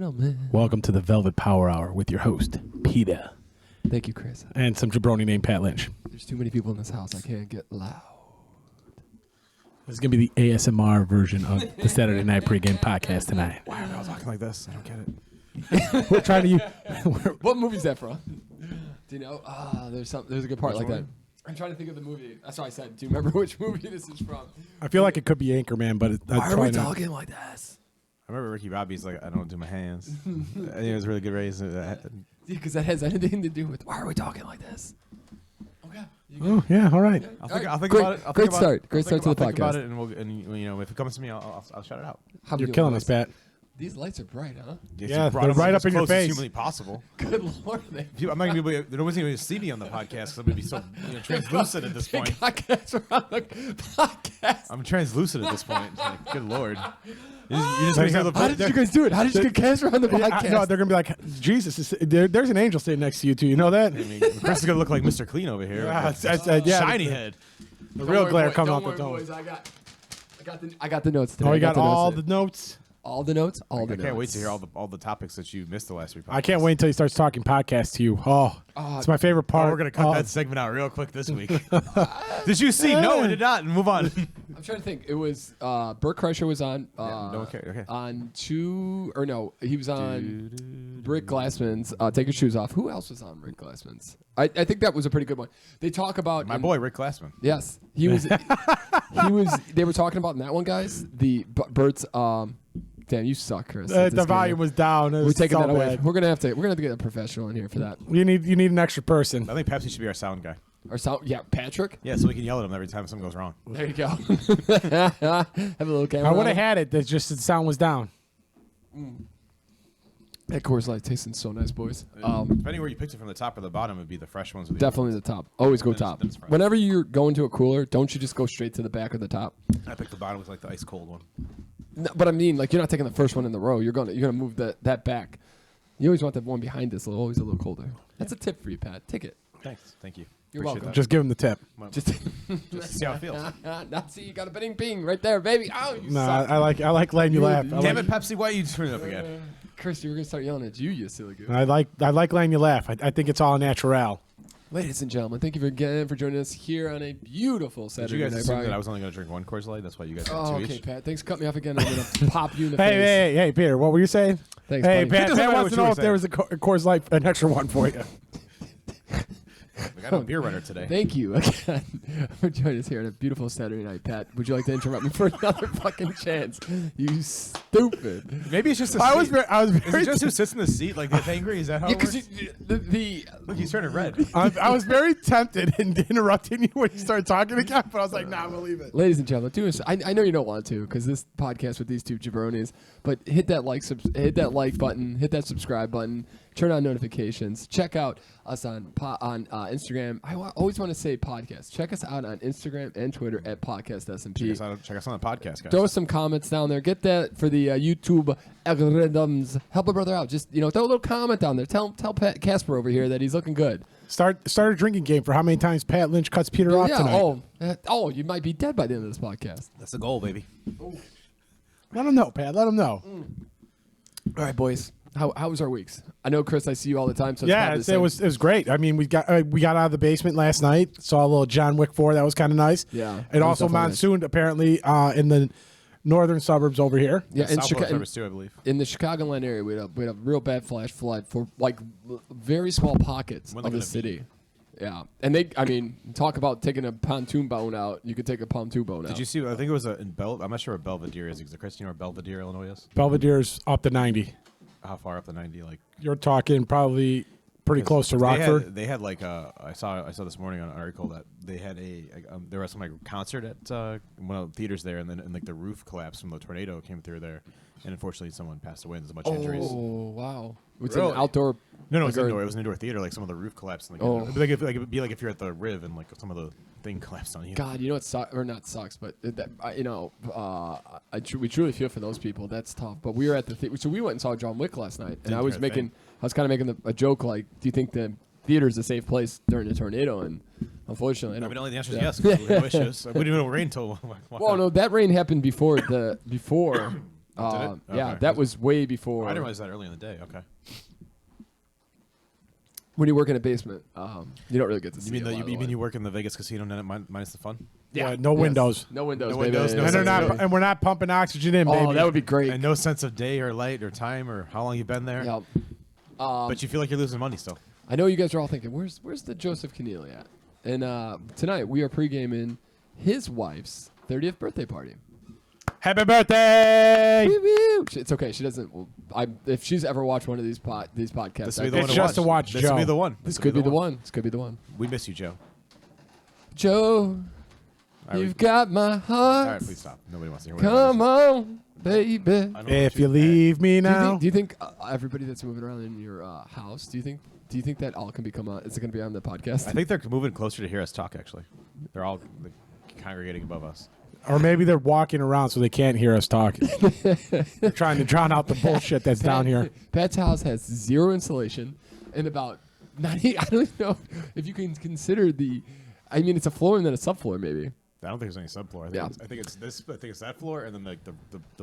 gentlemen. Welcome to the Velvet Power Hour with your host, Peter. Thank you, Chris. And some jabroni named Pat Lynch. There's too many people in this house. I can't get loud. This is going to be the ASMR version of the Saturday Night Pregame podcast tonight. Why are we all talking like this? I don't get it. We're trying to use... What movie is that from? Do you know? There's a good part like that. I'm trying to think of the movie. That's why I said, do you remember which movie this is from? I feel like it could be Anchorman, but Why are we talking like this? I remember Ricky Bobby's like, I don't do my hands. I think it was a really good raise. Because that has anything to do with why are we talking like this? Okay. Oh, yeah, all right. I'll think Great- about it. great start. Great start to the I'll think about podcast. it, and you know, if it comes to me, I'll shout it out. How You're you killing doing, us, boys? Pat. These lights are bright, huh? Yeah, you brought they're it right as up in your close as face. humanly possible. Good lord. I'm not gonna be able to, nobody's gonna be able to see me on the podcast because I'm gonna be so translucent at this point. Podcast around the podcast. I'm translucent at this point. It's like, good lord. You just make the How did you guys do it? How did you get Casper on the podcast? No, they're going to be like, Jesus, there's an angel sitting next to you, too. You know that? I mean, Chris is gonna look like Mr. Clean over here. Yeah, Shiny head. The real glare coming Don't out the worry, dome. boys. I got the notes today. Oh, you got all the the notes? all the notes. All the I notes. can't wait to hear all the topics that you missed the last week. I can't wait until he starts talking podcast to you. Oh, it's my favorite part. We're gonna cut that segment out real quick this week. Did you see? No, I did not. And move on. I'm trying to think. It was Bert Kreischer was on. no one cared. Okay. On he was on Rick Glassman's. Take Your Shoes Off. Who else was on Rick Glassman's? I think that was a pretty good one. They talk about My boy Rick Glassman. Yes, he was. he was. They were talking about in that one, guys. Bert's. Damn, you suck, Chris. The volume was down. We're taking that away. We're gonna have to get a professional in here for that. You need an extra person. I think Pepsi should be our sound guy. Or sound, yeah, Patrick. Yeah, so we can yell at him every time something goes wrong. There you go. Have a little camera. I would on have it. had it. That just the sound was down. That Coors Light tasting so nice, boys. Depending where you picked it from, the top or the bottom would be the fresh ones. Definitely the top. Always go top. then it's fresh. Whenever you're going to a cooler, don't you just go straight to the back or the top? I picked the bottom with like the ice cold one. No, but I mean, like you're not taking the first one in the row. You're gonna move that back. You always want that one behind this, always a little colder. That's a tip for you, Pat. Take it. Thanks. Thank you. You're Appreciate welcome. Just give him the tip. that. Just Just see how it feels. not see you got a bing bing right there, baby. Oh, you No, suck. I like letting you laugh. Damn it, Pepsi! Why are you turning it up again? Chris, you were gonna start yelling at you silly goose. I like letting you laugh. I think it's all natural. Ladies and gentlemen, thank you again for joining us here on a beautiful Did Saturday you guys night. assume Brian. that I was only going to drink one Coors Light? That's why you guys got Oh, two okay, each. Pat. Thanks for cutting me off again. I'm going to pop you in the face. Hey, Peter, what were you saying? Thanks, Hey, buddy. Pat, doesn't Pat matter wants what to you know were if there was a Coors Light, an extra one for you. We got a beer runner today. Thank you again for joining us here on a beautiful Saturday night, Pat. Would you like to interrupt me for another fucking chance? You stupid. Maybe it's just a I was seat. very Is it just who sits in the seat like gets angry? Is that how Yeah, it works? because Look, he's turning red. I was very tempted in interrupting you when you started talking again, but I was like, nah, I'm gonna leave it. ladies and gentlemen, I know you don't want to because this podcast with these two jabronis, but hit that like button, hit that subscribe button, turn on notifications, check out us on Instagram. I always want to say podcast. Check us out on Instagram and Twitter at Podcast SMP. Check us on the podcast, guys. Throw us some comments down there. Get that for the YouTube algorithms. Help a brother out. Just throw a little comment down there. Tell Pat Casper over here that he's looking good. Start a drinking game for how many times Pat Lynch cuts Peter off tonight. You might be dead by the end of this podcast. That's the goal, baby. Let him know, Pat. Let him know. All right, boys. How was our weeks? I know, Chris. I see you all the time. So Yeah, it's it was great. I mean, we got out of the basement last night. Saw a little John Wick 4. That was kind of nice. Yeah, It that also was definitely nice. monsooned apparently in the northern suburbs over here. Yeah, in Southport Chicago, service too, I believe. in the Chicagoland area, we had a real bad flash flood for like very small pockets When of they're the gonna city. Yeah, and talk about taking a pontoon boat out. You could take a pontoon boat out. Did you see? I think it was in I'm not sure where Belvedere is. Is it Chris, you know where Belvedere, Illinois is? Belvedere's up to 90. How far up the 90? Like You're talking probably pretty close to Rockford. They had like I saw this morning on an article that they had there was some like concert at one of the theaters there, and then like the roof collapsed from the tornado came through there, and unfortunately someone passed away. And there's a bunch of injuries. Oh wow! It's Really? an outdoor. No, it was like, indoor. It was an indoor theater. Like some of the roof collapsed. And, Oh. it'd be like if you're at the Riv and like some of the thing collapsed on you. God, you know what sucks, or not sucks, but we truly feel for those people. That's tough. But we were at the theater, so we went and saw John Wick last night, and I was kind of making a joke like, do you think the theater is a safe place during a tornado? And unfortunately, I mean, only the answer is Yeah. yes. 'Cause we have issues. We didn't even know rain until. well, no, that rain happened before Did it? Yeah, Okay. that was way before. I didn't realize that early in the day. Okay. When you work in a basement, you don't really get to see. You mean you work in the Vegas casino minus the fun? Yeah, no windows. No windows. No baby. windows, no And they're not, sensibility. and we're not pumping oxygen in, Oh, baby. that would be great. And no sense of day or light or time or how long you've been there. Yep. But you feel like you're losing money still. I know you guys are all thinking, where's the Joseph Keneally at? And tonight we are pre-gaming his wife's 30th birthday party. Happy birthday! Woo, woo. It's okay. She doesn't. If she's ever watched one of these podcasts, This will be the It's one just to watch This Joe. will be the one. this could be the one. This could be the one. We miss you, Joe. Joe, right, you've got my All heart. right, please stop. Nobody wants to hear. Come on, baby. I don't know If what you leave me now. Do you think everybody that's moving around in your house? Do you think that all can become on? Is it going to be on the podcast? I think they're moving closer to hear us talk. Actually, they're all congregating above us. Or maybe they're walking around so they can't hear us talking. They're trying to drown out the bullshit that's down here. Pat's house has zero insulation and about 90. I don't even know if you can consider the. I mean, it's a floor and then a subfloor, maybe. I don't think there's any subfloor. I think it's this. I think it's that floor, and then the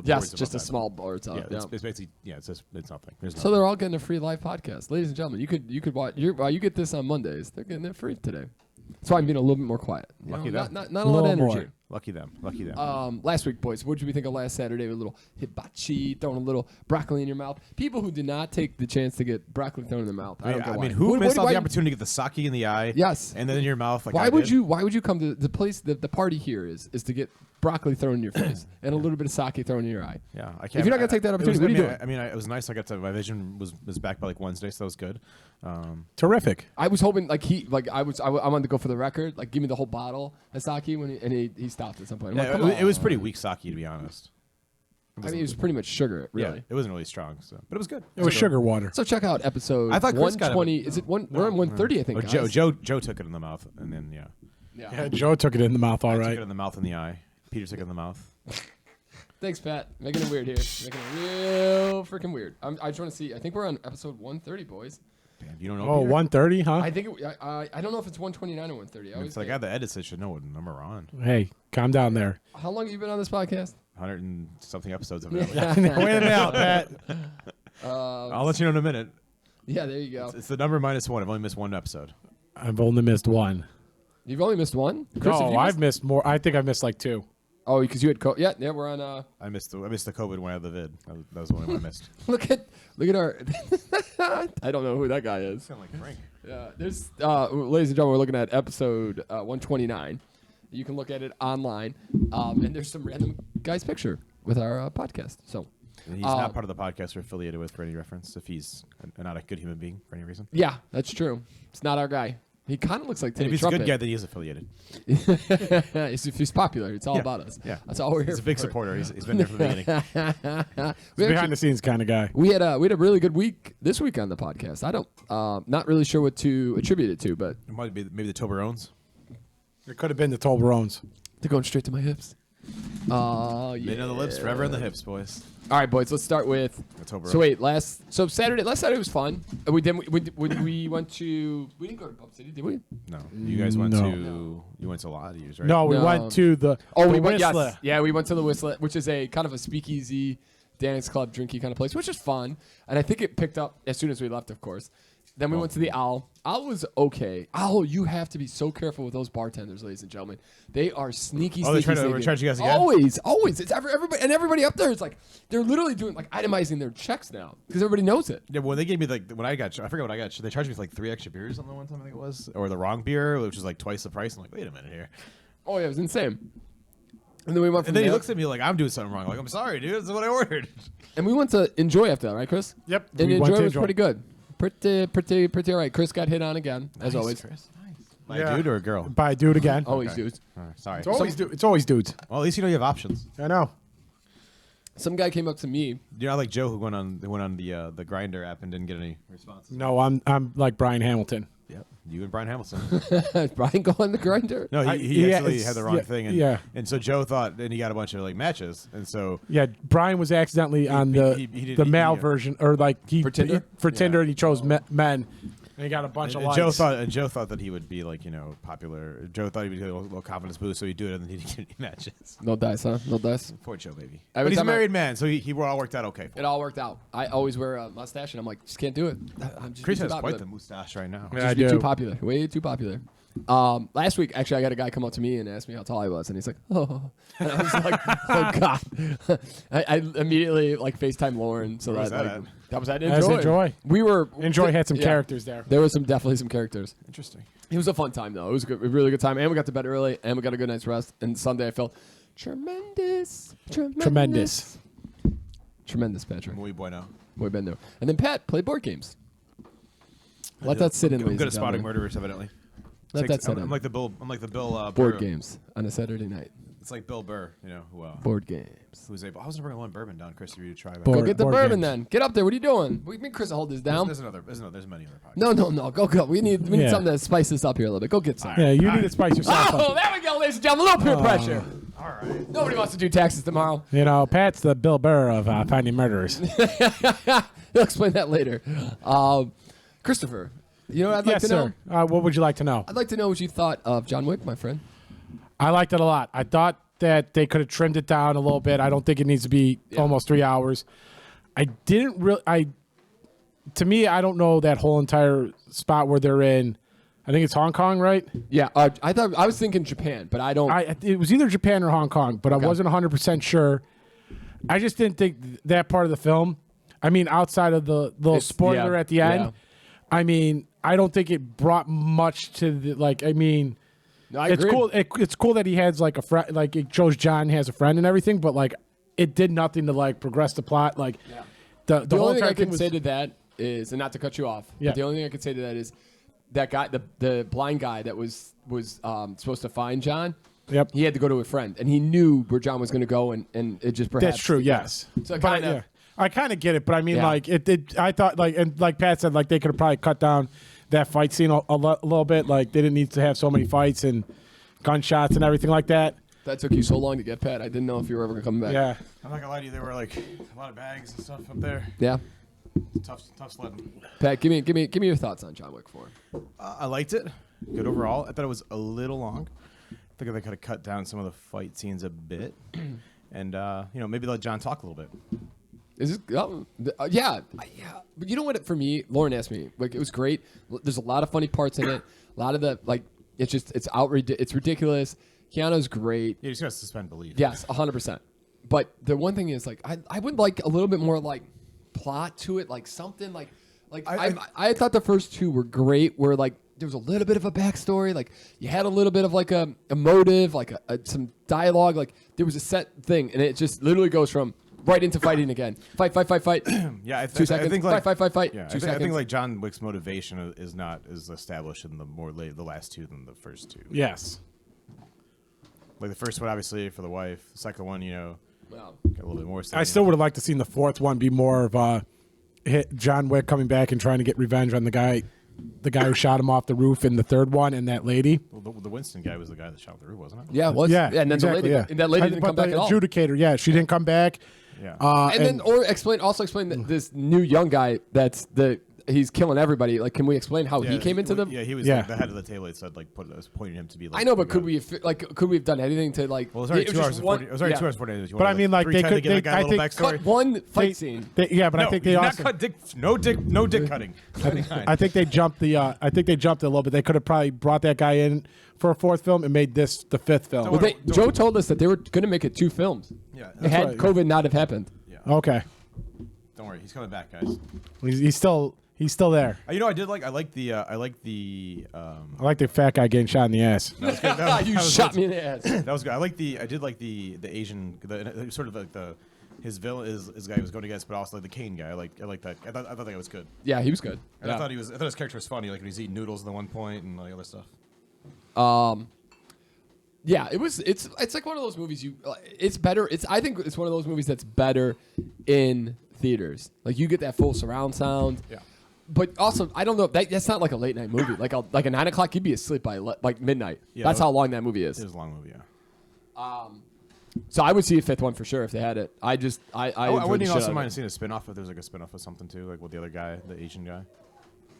Yes, boards just a above that. small board. Yeah, it's basically it's nothing. There's So nothing. they're all getting a free live podcast, ladies and gentlemen. You could watch. You get this on Mondays. They're getting it free today. That's why I'm being a little bit more quiet. You Lucky know, them. not a lot of Little energy. more. Lucky them. Lucky them. Last week, boys, what did we think of last Saturday with a little hibachi, throwing a little broccoli in your mouth? People who did not take the chance to get broccoli thrown in their mouth. I don't get I why. mean, who What- missed what- out the why- opportunity to get the sake in the eye? Yes. And then in your mouth. Like Why I would did? you? Why would you come to the place? The party here is to get broccoli thrown in your face and a little bit of sake thrown in your eye. Yeah, I can't. If you're not gonna take that opportunity, what are you doing? I mean, it was nice. I got to. My vision was back by like Wednesday, so that was good. Terrific. I was hoping I wanted to go for the record, like give me the whole bottle of sake he stopped at some point. I'm like, Yeah, come it was on. pretty weak sake, to be honest. I mean, it was pretty much sugar, really. Yeah, it wasn't really strong, but it was good. It was sugar water. So check out episode I thought Chris got it, 120. Is it one? We're on 130, I think. Oh, guys. Joe took it in the mouth, and then Yeah, Joe took it in the mouth, all I took right. it in the mouth and the eye. Peter took it in the mouth. Thanks, Pat. Making it weird here. Making it real freaking weird. I just want to see. I think we're on episode 130, boys. Damn, you don't know. Oh, Peter? 130, huh? I think I don't know if it's 129 or 130. I It's like I have the edits that should know what number we're on. Hey, calm down there. How long have you been on this podcast? 100 and something episodes of it. Wait a minute out, Pat. I'll let you know in a minute. Yeah, there you go. It's the number -1. I've only missed one episode. I've only missed one. You've only missed one. Chris, have No, you I've missed more. I think I've missed like two. Oh, because you had yeah, we're on. I missed the COVID when I had the vid. That was the only one I missed. Look at our. I don't know who that guy is. Sound like Frank. Yeah, there's ladies and gentlemen, we're looking at episode 129. You can look at it online, and there's some random guy's picture with our podcast. So He's not part of the podcast we're affiliated with for any reference. If he's not a good human being for any reason. yeah, that's true. It's not our guy. He kind of looks like And Timmy if he's a Trumpet. good guy, then he is affiliated. If he's popular, it's all Yeah, about us. yeah. That's all we're here He's a big for. supporter. He's been there from the beginning. We Behind actually- the scenes kind of guy. We had a really good week this week on the podcast. I don't not really sure what to attribute it to, but It might be maybe the Toblerones. It could have been the Toblerones. they're going straight to my hips. Oh yeah. Made on the lips, forever in the hips, boys. All right, boys. Let's start with. The Toblerone. So wait, last Saturday was fun. We went to. We didn't go to Pub City, did we? No, you guys went No. to you went to a lot of yours, right? No, we No. went to the Oh, the we went. Whistler. Yes, yeah, we went to the Whistler, which is a kind of a speakeasy, dance club, drinky kind of place, which is fun. And I think it picked up as soon as we left, of course. Then we went to the Owl. Owl was okay. Owl, you have to be so careful with those bartenders, ladies and gentlemen. They are sneaky. Oh, they're trying to sneaky. overcharge you guys again? Always. It's everybody up there is like they're literally doing like itemizing their checks now because everybody knows it. Yeah, but when they gave me when I forget what I got. They charged me for like 3 extra beers on the one time I think it was, or the wrong beer, which was like twice the price. I'm like, wait a minute here. Oh yeah, it was insane. And then we went from And then he there- looks at me like I'm doing something wrong. Like I'm sorry, dude. This is what I ordered. and we went to Enjoy after that, right, Chris? Yep. And we went Enjoy to was pretty good. Pretty all right. Chris got hit on again, as always. Chris. Nice. By Yeah. a dude or a girl? By a dude again. Always Okay. dudes. Sorry. It's always dudes. Well, at least you know you have options. I know. Some guy came up to me. You're not like Joe who went on the Grinder app and didn't get any responses. No, I'm like Brian Hamilton. Yep. You and Brian Hamilton. Is Brian go on the grinder? No, I- he yeah, actually it's- had the wrong yeah, thing. And, yeah. And so Joe thought, and he got a bunch of like matches, and so Yeah, Brian was accidentally on he did- the male he- version, or like For Tinder? for Tinder, and he chose men. And he got a bunch of And likes. Joe thought that he would be like popular. Joe thought he would get a little confidence boost, so he'd do it, and then he didn't get any matches. No dice, huh? No dice. Poor Joe, baby. Every But he's a time married man, so he all worked out okay. For It all worked out. I always wear a mustache, and I'm like, just can't do it. I'm just Chris too has popular. quite the mustache right now. Yeah, Just I be do. too popular. Way too popular. Last week, actually, I got a guy come up to me and ask me how tall I was, and he's like, "Oh," and I was like, "Oh God!" I immediately like FaceTime Lauren, so Where was that that like, that was at That's Enjoy. We were Enjoy had some yeah. characters there. There was definitely some characters. Interesting. It was a fun time though. It was a really good time, and we got to bed early, and we got a good night's rest. And Sunday, I felt tremendous, Tremendous. Patrick. Muy bueno. Muy bendo. And then Pat played board games. Let that sit in. I'm ladies good and at spotting gentlemen. murderers, evidently. Let that sit I'm in. like the Bill. Board Burr. games on a Saturday night. It's like Bill Burr, who Board games. who's able. I was gonna bring one bourbon down, Chris, for you to try. That. Board- Go get the board bourbon games. then. Get up there. What are you doing? Me and Chris will hold this down. There's many other podcasts. No. Go. We need Yeah. something to spice this up here a little bit. Go get some. Yeah, you need to spice yourself Oh, up. there we go, ladies and gentlemen. A little peer pressure. All right. Nobody wants to do taxes tomorrow. You know, Pat's the Bill Burr of finding murderers. He'll explain that later. Christopher, you know what I'd like Yes, to know? sir. What would you like to know? I'd like to know what you thought of John Wick, my friend. I liked it a lot. I thought that they could have trimmed it down a little bit. I don't think it needs to be almost 3 hours. I didn't really. To me, I don't know that whole entire spot where they're in. I think it's Hong Kong, right? Yeah, I was thinking Japan, but I don't. It was either Japan or Hong Kong, but I wasn't 100% sure. I just didn't think that part of the film. I mean, outside of the little spoiler at the end, I mean, I don't think it brought much to the like. I mean, No, I it's agree. cool. It's cool that he has like a friend. Like it shows John has a friend and everything, but like it did nothing to like progress the plot. Like the The whole only thing entire I can was, say to that is, and not to cut you off, Yeah. but the only thing I could say to that is that guy, the blind guy that was supposed to find John. Yep. He had to go to a friend, and he knew where John was going to go, and it just perhaps. That's true. Yes. So But kind of. I kind of get it, but I mean, Yeah. like it. I thought like and like Pat said, like they could have probably cut down that fight scene a little bit. Like they didn't need to have so many fights and gunshots and everything like that. That took you so long to get, Pat. I didn't know if you were ever coming back. Yeah. I'm not gonna lie to you. There were like a lot of bags and stuff up there. Yeah. Tough sledding. Pat, give me your thoughts on John Wick 4. I liked it. Good overall. I thought it was a little long. I think they could have cut down some of the fight scenes a bit, and maybe let John talk a little bit. Is this? Yeah. But you know what? For me, Lauren asked me. Like, it was great. There's a lot of funny parts in it. A lot of the like, it's ridiculous. Keanu's great. Yeah, you just gotta suspend belief. Yes, 100%. But the one thing is, like, I would like a little bit more like plot to it, like something like I thought the first two were great. Where like there was a little bit of a backstory, like you had a little bit of like a motive, like some dialogue, like there was a set thing, and it just literally goes from right into fighting again. Fight. Yeah, 2 seconds. I think like fight. Yeah, 2 I seconds. think like John Wick's motivation is not as established in the last two than the first two. Yes. Like the first one, obviously for the wife. The second one, Wow. got a little bit more. I still would have liked to seen the fourth one be more of John Wick coming back and trying to get revenge on the guy who shot him off the roof in the third one, and that lady. Well, the Winston guy was the guy that shot the roof, wasn't it? Yeah, it was. Yeah, and then exactly, the lady, yeah. that lady didn't come back at all. Adjudicator, yeah, she didn't come back. Yeah. And then, explain that this new young guy he's killing everybody. Like, can we explain how he came into them? Yeah, he was Yeah. Like, the head of the table. It said like pointing him to be. Like, I know, but the could guy. we have done anything to like? Well, it was already 2 hours. just And one- 40, it was already yeah. 2 hours 40 minutes. But I mean, like, they could- give the guy I a little think- backstory. Cut one fight scene. Yeah, but I No, think they not also. cut dick. No dick cutting. I think they jumped I think they jumped a little bit. They could have probably brought that guy in for a fourth film and made this the fifth film. Well, Joe told us that they were going to make it 2 films. Yeah. Had right. COVID not have happened. Yeah. Okay, Don't worry, he's coming back, guys. he's still there. I like the I like the fat guy getting shot in the ass. You shot me in the ass. That was good. I did like the Asian, sort of like his villain is guy he was going against, but also like the Kane guy. I like that. I thought that guy was good. Yeah, he was good. And I thought his character was funny. Like when he's eating noodles at the one point and all the other stuff. Yeah, it's like one of those movies it's better. I think it's one of those movies that's better in theaters. Like you get that full surround sound. Yeah. But also, I don't know. That's not like a late night movie. Like a 9 o'clock, you'd be asleep by like midnight. Yeah, That's how long that movie is. It was a long movie, yeah. So I would see a fifth one for sure if they had it. I I enjoyed wouldn't the even shit also out mind of it. seeing a spinoff if there's like a spinoff of something too, like with the other guy, the Asian guy.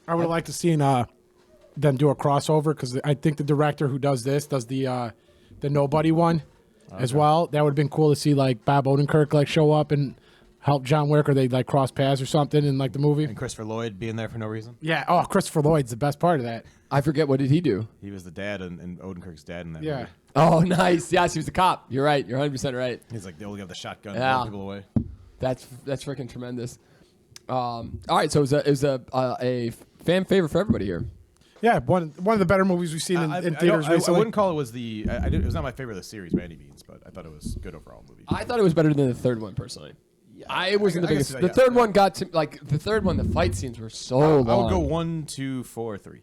I would have liked to seen them do a crossover because I think the director who does this does the Nobody one as well. That would have been cool to see like Bob Odenkirk like show up and help John Wick, or they like cross paths or something in like the movie. And Christopher Lloyd being there for no reason. Yeah. Oh, Christopher Lloyd's the best part of that. I forget, what did he do? He was the dad and Odenkirk's dad in that Yeah. movie. Oh, nice. Yes, he was the cop. You're right. You're 100% right. He's like, they only have the shotgun Yeah. blowing people away. That's freaking tremendous. All right, so it was a fan favorite for everybody here. Yeah, one of the better movies we've seen in theaters I recently. wouldn't call it was it was not my favorite of the series by any means, but I thought it was good overall movie. I thought it was better than the third one, personally. I wasn't the I guess biggest. so, The yeah. third one got to, like, the third one, the fight scenes were so long. I would go 1, 2, 4, 3.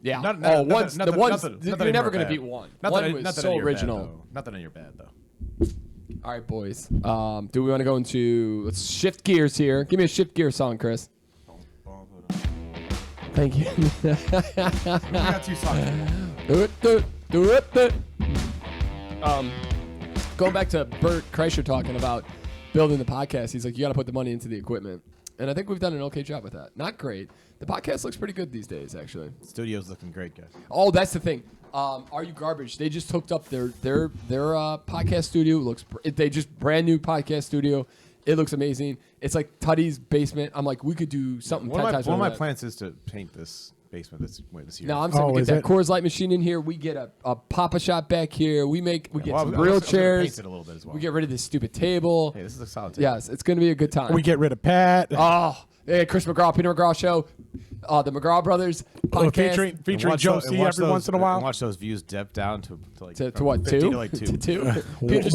Yeah. Not oh, that- one's, not the that- one's, not that- you're not that any never are going to bad. beat one. Not One that, was not that so any are original. Bad, though. Not that any are bad though. All right, boys. Do we want to go into, let's shift gears here. Give me a shift gear song, Chris. Thank you. We got 2 songs. Do it. Going back to Bert Kreischer talking about building the podcast, he's like, you got to put the money into the equipment. And I think we've done an okay job with that. Not great. The podcast looks pretty good these days, actually. Studio's looking great, guys. Oh, that's the thing. Are You Garbage? They just hooked up their podcast studio. They just brand new podcast studio. It looks amazing. It's like Tutty's basement. I'm like, we could do something. One 10 of times my better than that. plans is to paint this basement this year. No, I'm saying we is get that it? Coors Light machine in here. We get a Papa Shop back here. We get Well, some I was grill gonna chairs. paint it a little bit as well. We get rid of this stupid table. Hey, this is a solid table. Yes, it's going to be a good time. We get rid of Pat. Oh, hey, Chris McGraw, Peter McGraw Show, the McGraw Brothers podcast. featuring Joe C every once in a while. Watch those views dip down to like To from what, 50 2? to like 2. To 2? Peter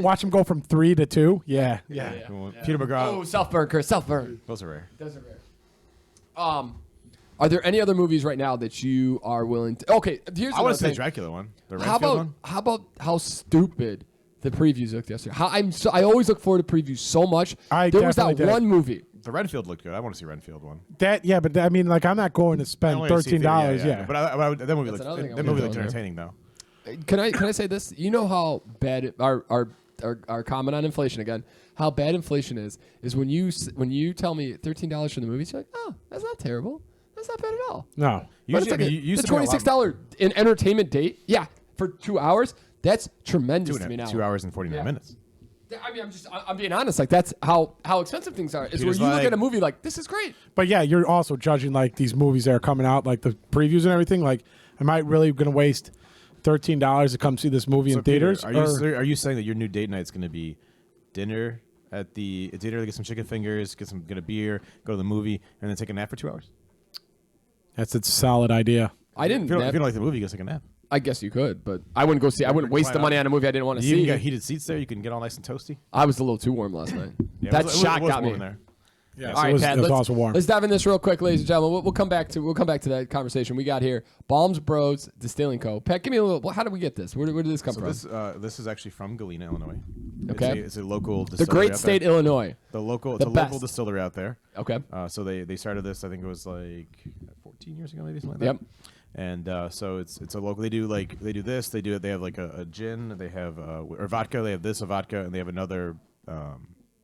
Watch him go from 3 to 2. Yeah. Peter McGraw. Oh, self-burn, Chris, self-burn. Those are rare. Those are rare. Are there any other movies right now that you are willing to? Okay, here's I want another to say thing. Dracula one. The How Renfield about one. how about how stupid the previews looked yesterday? I always look forward to previews so much. There was that definitely did. one movie. The Renfield looked good. I want to see Renfield one. But I mean, like, I'm not going to I spend only want to see it, $13. Yeah. But that movie That's another thing looked I that movie wanna looked go entertaining though. Can I say this? You know how bad our comment on inflation again? How bad inflation is when you tell me $13 for the movies, you're like, oh, that's not terrible. That's not bad at all. No. But it's like you used the to make a lot $26 in entertainment date, yeah, for 2 hours. That's tremendous to me now. 2 hours and 49 minutes. I mean, I'm being honest. Like, that's how expensive things are. Is You're where just you look like- at a movie like, this is great. But yeah, you're also judging like these movies that are coming out, like the previews and everything. Like, am I really going to waste $13 to come see this movie in Peter, theaters? are you saying that your new date night is going to be dinner at the theater, get some chicken fingers, get a beer, go to the movie, and then take a nap for 2 hours? That's a solid idea. I didn't. If you don't like the movie, you can take a nap. I guess you could, but I wouldn't go see. I wouldn't waste the money on a movie I didn't want to You even see. got heated seats there. You can get all nice and toasty. I was a little too warm last night. Yeah, That it was shot got warm me. in there. Yeah, All right, Pat. it was Let's, also warm. let's dive in this real quick, ladies and gentlemen. We'll come back to that conversation we got here. Balms Bros Distilling Co. Pat, give me a little. How did we get this? Where did this come from? This is actually from Galena, Illinois. Okay. It's a local The distillery great out state, there. Illinois. It's a local best. distillery out there. Okay. So they started this. I think it was like 14 years ago, maybe something like Yep. that. And so it's a local. They do this. They have like a gin. They have or vodka. They have a vodka, and they have another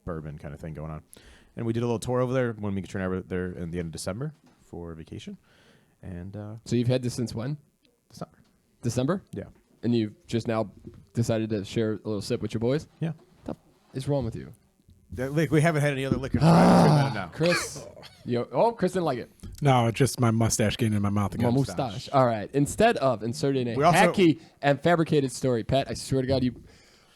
bourbon kind of thing going on. And we did a little tour over there when we could turn over there in the end of December for vacation. And So you've had this since when? December. December? Yeah. And you've just now decided to share a little sip with your boys? Yeah. What the is wrong with you? Like we haven't had any other liquor. now. Chris. Chris didn't like it. No, it's just my mustache getting in my mouth My again. mustache. All right. Instead of inserting a We also- hacky and fabricated story, Pat, I swear to God, you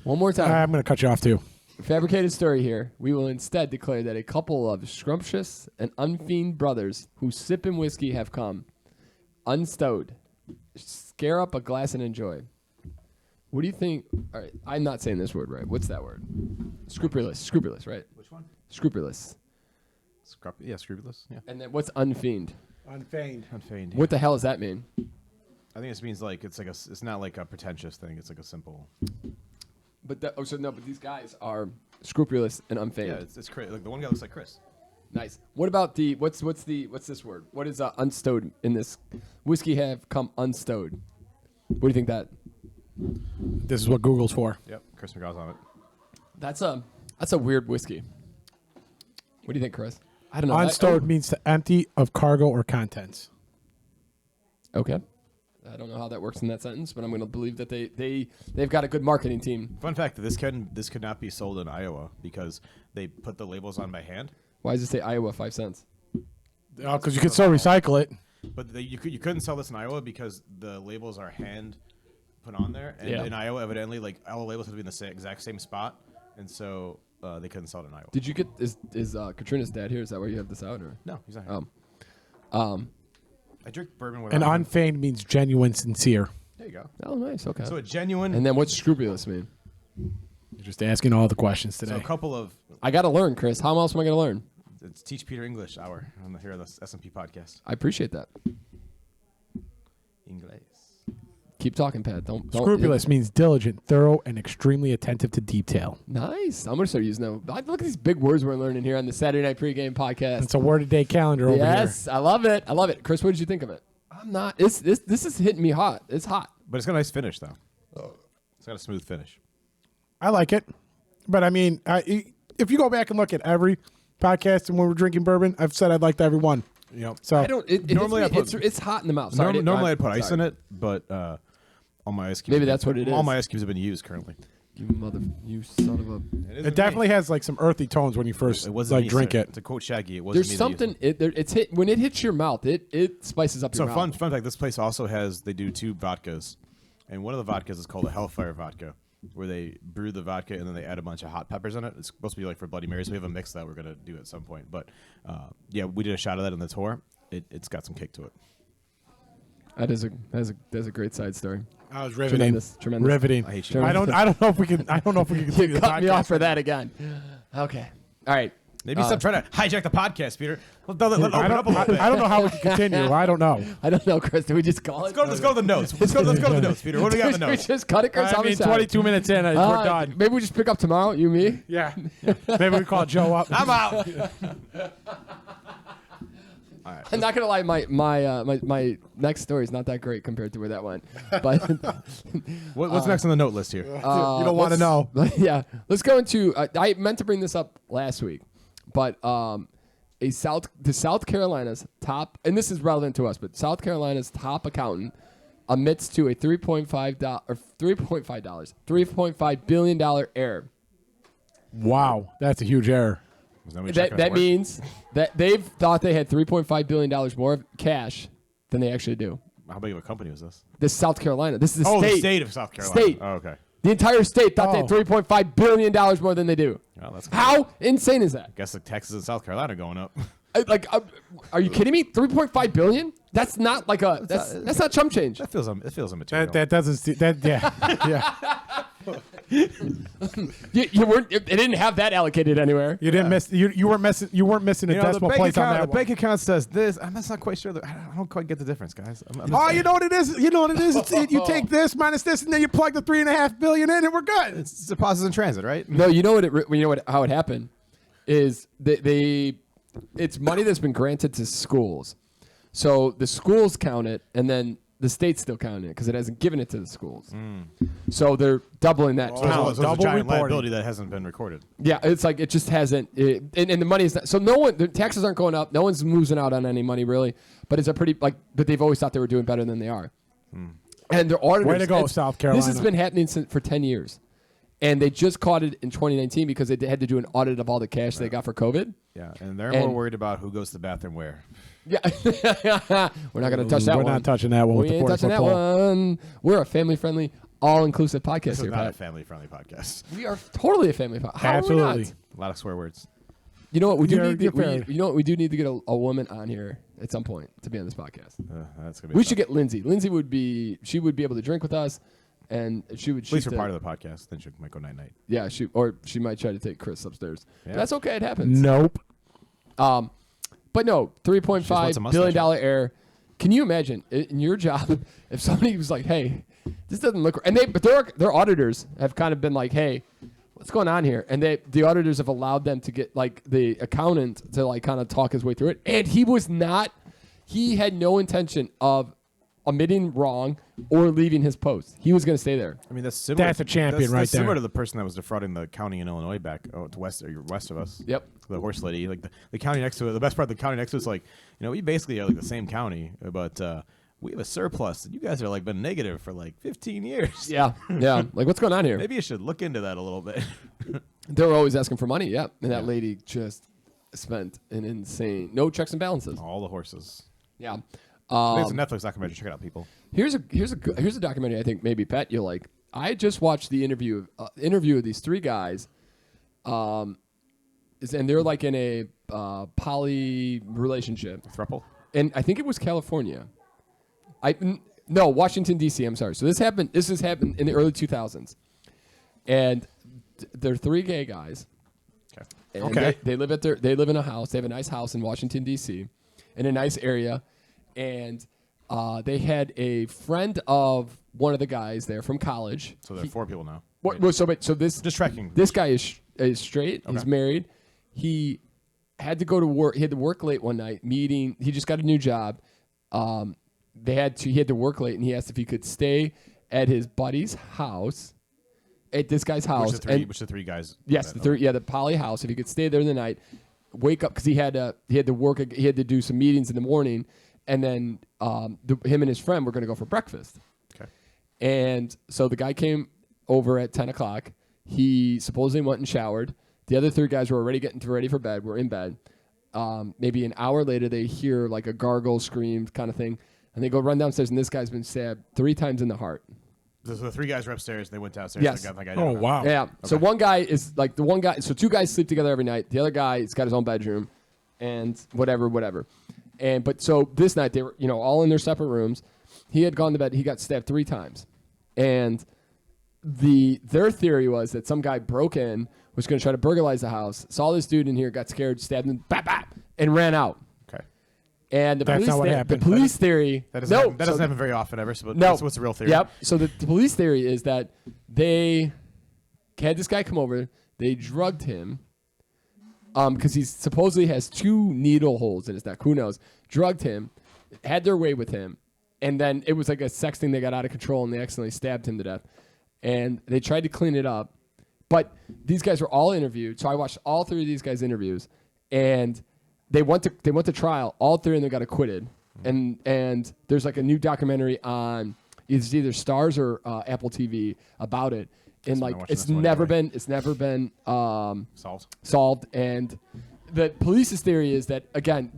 one more time. I'm going to cut you off too. Fabricated story here. We will instead declare that a couple of scrumptious and unfiend brothers who sip in whiskey have come unstowed. Scare up a glass and enjoy. What do you think? All right, I'm not saying this word right. What's that word? Scrupulous. Scrupulous, right? Which one? Scrupulous. Scrupulous. Yeah. And then what's unfiend? Unfeigned. Unfeigned. What the hell does that mean? I think this means like it's not like a pretentious thing. It's like a simple. But these guys are scrupulous and unfeigned. Yeah, it's Chris. Like the one guy looks like Chris. Nice. What about what's this word? What is unstowed in this whiskey have come unstowed? What do you think that? This is what Google's for. Yep, Chris McGraw's on it. That's a weird whiskey. What do you think, Chris? I don't know. Unstowed means to empty of cargo or contents. Okay. I don't know how that works in that sentence, but I'm going to believe that they've got a good marketing team. Fun fact: this could not be sold in Iowa because they put the labels on by hand. Why does it say Iowa 5 cents? Because you can still recycle it. But you couldn't sell this in Iowa because the labels are hand put on there, and in Iowa, evidently, like all the labels have to be in the exact same spot, and so they couldn't sell it in Iowa. Did you get is Katrina's dad here? Is that where you have this out? Or? No, he's not here. I drink bourbon with And unfeigned means genuine, sincere. There you go. Oh, nice. Okay. So a genuine. And then what's scrupulous mean? You're just asking all the questions today. So a couple of. I got to learn, Chris. How else am I going to learn? It's Teach Peter English hour here on the S&P podcast. I appreciate that. English. Keep talking, Pat. Don't Scrupulous means diligent, thorough, and extremely attentive to detail. Nice. I'm going to start using them. Look at these big words we're learning here on the Saturday Night Pregame podcast. It's a word-a-day calendar over here. Yes, I love it. I love it. Chris, what did you think of it? I'm not. This is hitting me hot. It's hot. But it's got a nice finish, though. It's got a smooth finish. I like it. But, I mean, if you go back and look at every podcast and when we're drinking bourbon, I've said I'd like every one. You know, so I don't. normally it's hot in the mouth. Sorry, normally I'd put ice in it, but all my ice cubes. Maybe that's what it is. All my ice cubes have been used currently. You son of a. It definitely has like some earthy tones when you first drink it. To quote Shaggy, it wasn't. There's something. It's hit when it hits your mouth. It spices up your mouth. Fun fact. This place also they do 2 vodkas, and one of the vodkas is called a Hellfire vodka, where they brew the vodka and then they add a bunch of hot peppers in it. It's supposed to be like for Bloody Marys. So we have a mix that we're gonna do at some point. But yeah, we did a shot of that on the tour. It's got some kick to it. That is a great side story. I was riveting. Tremendous. Riveting. I hate you. I don't know if we can. I don't know if we can You continue the cut me podcast. off for that again. Okay. All right. Maybe stop trying to hijack the podcast, Peter. Let open up a little bit. I don't know how we can continue. I don't know. I don't know, Chris. Do we just call it? Let's go to the notes. Let's go to the notes, Peter. What do we got in the We notes? just cut it, Chris. I mean, 22 minutes in, we're done. Maybe we just pick up tomorrow. You, me. Yeah. Maybe we call Joe up. I'm out. All right. I'm not gonna lie. My next story is not that great compared to where that went. But What's next on the note list here? You don't want to know. Yeah. Let's go into. I meant to bring this up last week, but the South Carolina's top, and this is relevant to us, but South Carolina's top accountant admits to a $3.5 billion error. Wow, that's a huge error. That means that they've thought they had $3.5 billion more of cash than they actually do. How big of a company was this? This is South Carolina. This is the Oh, state. the state of South Carolina. State. Oh, okay. The entire state thought they had $3.5 billion more than they do. Well, that's How insane is that? guess the taxes in South Carolina are going up. Are you kidding me? $3.5 billion? That's not like a that's not chump change. It feels immaterial. That doesn't see that. Yeah. Yeah. You weren't. They didn't have that allocated anywhere. You didn't miss. You weren't missing. You weren't missing a decimal place on that the one. bank account says this. I'm just not quite sure. I don't quite get the difference, guys. Oh, you know what it is? You know what it is? You take this minus this, and then you plug the $3.5 billion in, and we're good. It's deposits in transit, right? No, you know how it happened is it's money that's been granted to schools. So the schools count it, and then the state's still counting it because it hasn't given it to the schools. So they're doubling that count. So it's a Double giant reporting. liability that hasn't been recorded. Yeah, it's like it just hasn't. And the money is not. So no one, the taxes aren't going up. No one's losing out on any money really. But it's a pretty but they've always thought they were doing better than they are. And their auditors. Way to go, South Carolina. This has been happening for 10 years. And they just caught it in 2019 because they had to do an audit of all the cash they got for COVID. Yeah, and they're more worried about who goes to the bathroom where. Yeah, we're not going to touch that one. We're not touching that one. We with ain't the touching that one. We're a family-friendly, all-inclusive podcast This is here, not a Pat. family-friendly podcast. We are totally a family podcast. Absolutely. A lot of swear words. You know what? We do You're- need. you're fair. You know what? We do need to get a woman on here at some point to be on this podcast. That's gonna be. We tough. should get Lindsay. Lindsay would be. She would be able to drink with us, and she would. At least for part of the podcast. Then she might go night. Yeah, she might try to take Chris upstairs. Yeah. That's okay. It happens. Nope. But no, $3.5 billion error. Can you imagine in your job if somebody was like, "Hey, this doesn't look," and their auditors have kind of been like, "Hey, what's going on here?" And the auditors have allowed them to get like the accountant to like kind of talk his way through it, and he had no intention of admitting wrong or leaving his post. He was going to stay there. I mean, that's similar. That's a champion that's there. Similar to the person that was defrauding the county in Illinois back to west of us. Yep. The horse lady, like the county next to it. The best part of the county next to it is like, we basically are like the same county, but we have a surplus, and you guys are like been negative for like 15 years. Yeah. Yeah. Like, what's going on here? Maybe you should look into that a little bit. They were always asking for money. Yeah. And that lady just spent an insane, no checks and balances. All the horses. Yeah. It's a Netflix documentary. Check it out, people. Here's a documentary I think maybe Pat you'll like. I just watched the interview of these three guys, and they're like in a poly relationship. Thruple. And I think it was California. No, Washington D.C. I'm sorry. So this has happened in the early 2000s, and they're three gay guys. And Okay. They live in a house. They have a nice house in Washington D.C. in a nice area, and they had a friend of one of the guys there from college. So there are 4 people now. So this Just tracking. This guy is straight. Okay. He's married. He had to go to work. He had to work late one night. He just got a new job. He had to work late, and he asked if he could stay at his buddy's house, at this guy's house. Which the 3 guys? Yes, the poly house. If he could stay there in the night, wake up because he had to work. He had to do some meetings in the morning, and then him and his friend were going to go for breakfast. Okay. And so the guy came over at 10 o'clock. He supposedly went and showered. The other 3 guys were already getting ready for bed. Were in bed. Maybe an hour later, they hear like a gargle, scream kind of thing, and they go run downstairs, and this guy's been stabbed 3 times in the heart. So the 3 guys were upstairs. They went downstairs. Yes. And got the guy Oh, down. wow. Yeah. Okay. So one guy is like the one guy. So 2 guys sleep together every night. The other guy has got his own bedroom, and whatever. But so this night they were all in their separate rooms. He had gone to bed. He got stabbed 3 times, and their theory was that some guy broke in, was going to try to burglarize the house, saw this dude in here, got scared, stabbed him, and ran out. Okay. And the That's not what happened. police theory. That doesn't happen very often ever. So No. what's the real theory? Yep. So the police theory is that they had this guy come over. They drugged him because he supposedly has 2 needle holes in his neck. Who knows? Drugged him, had their way with him, and then it was like a sex thing. They got out of control and they accidentally stabbed him to death. And they tried to clean it up, but these guys were all interviewed. So I watched all 3 of these guys' interviews, and they went to trial. All 3 of them got acquitted. And there's like a new documentary on either Stars or Apple TV about it. And like it's never been solved. And the police's theory is that again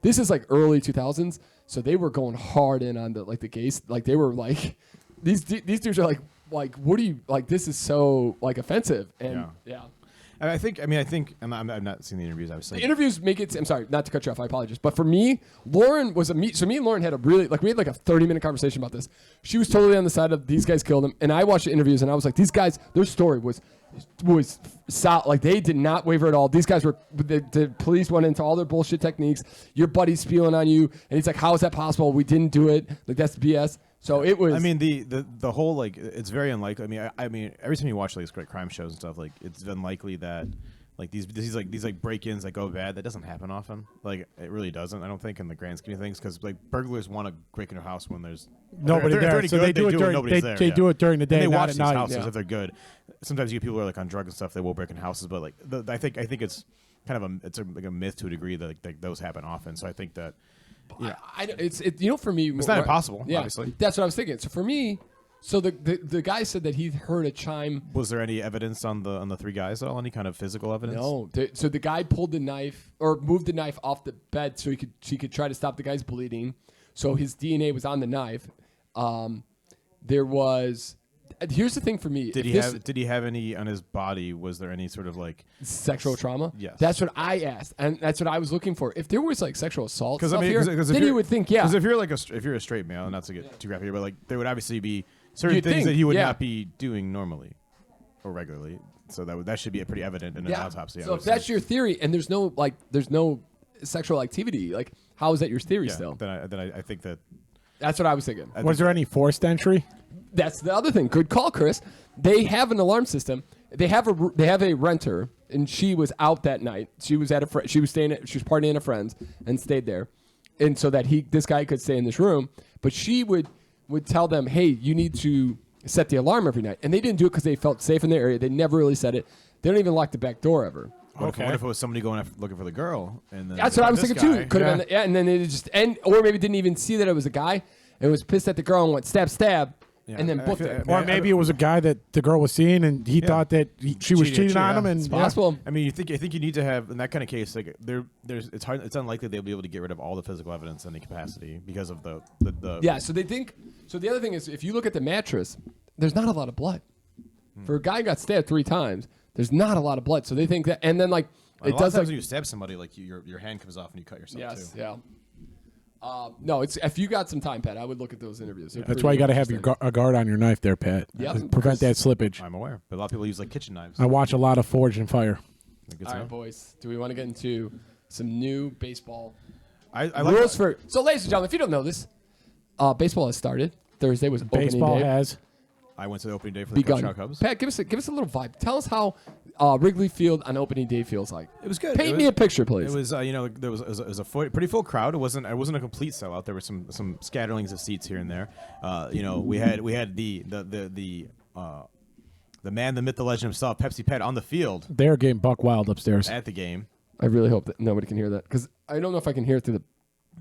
this is like early 2000s, so they were going hard in on the gays. Like they were like these dudes are like what do you like? This is so like offensive. And yeah. And I think I'm not seeing the interviews, obviously. The interviews make it. I'm sorry, not to cut you off. I apologize. But for me, Lauren was so me and Lauren had a really we had like a 30-minute conversation about this. She was totally on the side of these guys killed him, and I watched the interviews and I was like, these guys, their story was solid. Like they did not waver at all. These guys were the police went into all their bullshit techniques. Your buddy's spewing on you, and he's like, how is that possible? We didn't do it. Like that's BS. So it was. I mean, the whole it's very unlikely. I mean, every time you watch these great crime shows and stuff, like it's unlikely that like these break-ins that go bad. That doesn't happen often. Like it really doesn't. I don't think in the grand scheme of things, because like burglars want to break into a house when there's nobody there. So they do it during they do it during the day, and they not watch at these night. houses if they're good. Sometimes you get people who are like on drugs and stuff. They will break in houses, but like I think it's kind of a myth to a degree that like those happen often. So I think that. Yeah, it's for me, it's not impossible. Yeah, obviously, that's what I was thinking. So for me, the guy said that he heard a chime. Was there any evidence on the 3 guys at all? Any kind of physical evidence? No. So the guy pulled the knife or moved the knife off the bed so he could try to stop the guy's bleeding. So his DNA was on the knife. There was. Here's the thing for me. Did he have any on his body? Was there any sort of like sexual trauma? Yes. That's what I asked, and that's what I was looking for. If there was like sexual assault stuff here, then you would think, yeah. Because if you're a straight male, not to get too graphic here, but like there would obviously be certain things that he would not be doing normally or regularly. So that should be pretty evident in an autopsy. So if that's your theory, and there's no sexual activity, like how is that your theory still? Then I think that. That's what I was thinking. Was there any forced entry? That's the other thing. Good call, Chris. They have an alarm system. They have a renter, and she was out that night. She was she was partying at a friend's and stayed there. and so that this guy could stay in this room. But she would tell them, hey, you need to set the alarm every night. And they didn't do it because they felt safe in their area. They never really said it. They don't even lock the back door ever. What if it was somebody going looking for the girl? And then that's what I was thinking too. Could have been, and then it just or maybe didn't even see that it was a guy and was pissed at the girl and went stab, stab, and then booked it. Or maybe it was a guy that the girl was seeing and he thought that she was cheating on him. And it's possible. I mean, I think you need to have in that kind of case, like it's unlikely they'll be able to get rid of all the physical evidence in any capacity because of the yeah. So they think. So the other thing is, if you look at the mattress, there's not a lot of blood. For a guy who got stabbed 3 times, there's not a lot of blood. So they think that, and then like. It does. When you stab somebody, like your hand comes off and you cut yourself too. Yes, yeah. No, it's if you got some time, Pat, I would look at those interviews. That's why you got to have a guard on your knife there, Pat. Yeah, prevent that slippage. I'm aware, but a lot of people use like kitchen knives. I watch a lot of Forge and Fire. All right, boys. Do we want to get into some new baseball I rules for? So, ladies and gentlemen, if you don't know this, baseball has started. Thursday was opening baseball day. has. I went to the opening day for the Cub Cubs. Pat, give us a little vibe. Tell us how Wrigley Field on opening day feels like. It was good. Paint me a picture, please. It was there was a pretty full crowd. It wasn't a complete sellout. There were some scatterings of seats here and there. We had the man, the myth, the legend himself, Pepsi Pat, on the field. They're getting buck wild upstairs at the game. I really hope that nobody can hear that because I don't know if I can hear it through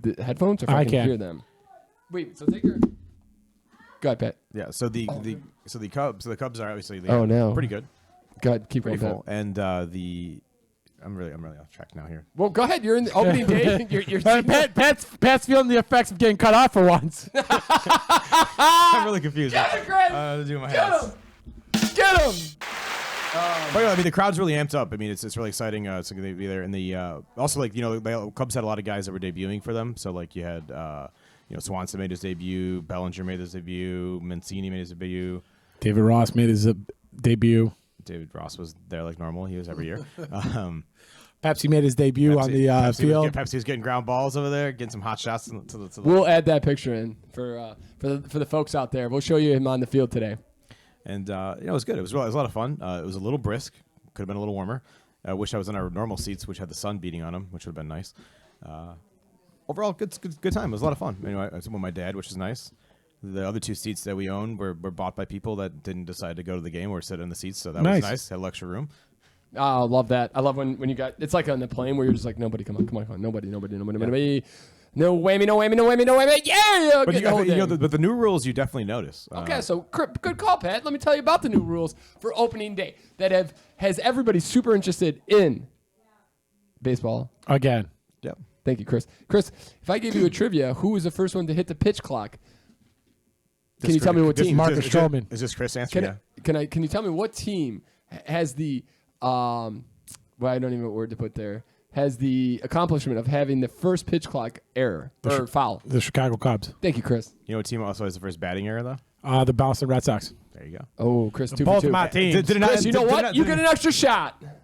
the headphones or if I can hear them. Wait, so take your. Go ahead, Pat. Yeah, so the Cubs are obviously pretty good. Go ahead, keep going. Full. And I'm really off track now here. Well, go ahead. You're in the opening day. You're Pat's feeling the effects of getting cut off for once. I'm really confused. Get him, Chris! Do my hands. Get him! But yeah, I mean, the crowd's really amped up. I mean, it's really exciting. It's going to be there, and also like the Cubs had a lot of guys that were debuting for them. So like you had. Swanson made his debut. Bellinger made his debut. Mancini made his debut. David Ross made his debut. David Ross was there like normal. He was every year. Pepsi made his debut on the field. Pepsi was getting ground balls over there, getting some hot shots to the We'll add that picture in for the folks out there. We'll show you him on the field today. And it was good. It was a lot of fun. It was a little brisk. Could have been a little warmer. I wish I was in our normal seats, which had the sun beating on them, which would have been nice. Overall, good time. It was a lot of fun. I was with my dad, which is nice. The other 2 seats that we own were bought by people that didn't decide to go to the game or sit in the seats, so that was nice. Had a lecture room. Oh, I love that. I love when you got it's like on the plane where you're just like nobody, come on, nobody. No whammy, no whammy. Yeah. But the new rules you definitely notice. Okay, so good call, Pat. Let me tell you about the new rules for opening day that has everybody super interested in baseball again. Yep. Thank you, Chris. Chris, if I gave you a trivia, who was the first one to hit the pitch clock? Can you tell me what team? Marcus Stroman. Is this Chris answering? Can you tell me what team has the I don't even know what word to put there. Has the accomplishment of having the first pitch clock error or foul? The Chicago Cubs. Thank you, Chris. You know what team also has the first batting error though? The Boston Red Sox. There you go. Oh, Chris, 2 both for 2. of my teams. Chris, you know what? You get an extra shot. Yep.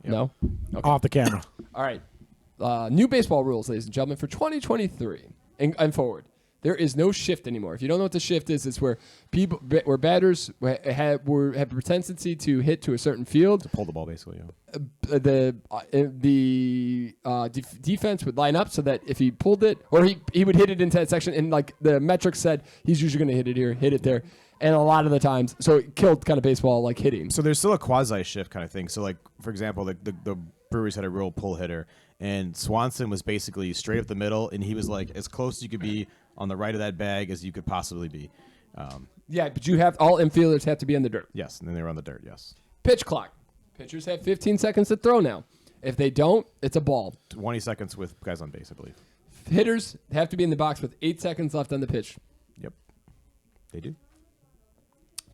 No? Okay. Off the camera. All right. New baseball rules, ladies and gentlemen, for 2023 and forward. There is no shift anymore. If you don't know what the shift is, it's where batters have a tendency to hit to a certain field. To pull the ball, basically. Yeah. The defense would line up so that if he pulled it, or he would hit it into that section, and like the metrics said, he's usually going to hit it here, hit it there. And a lot of the times, so it killed kind of baseball like hitting. So there's still a quasi shift kind of thing. So like, for example, the Brewers had a real pull hitter, and Swanson was basically straight up the middle, and he was like as close as you could be on the right of that bag as you could possibly be. Yeah, but all infielders have to be in the dirt. Yes, and then they were on the dirt, yes. Pitch clock. Pitchers have 15 seconds to throw now. If they don't, it's a ball. 20 seconds with guys on base, I believe. Hitters have to be in the box with 8 seconds left on the pitch. Yep, they do.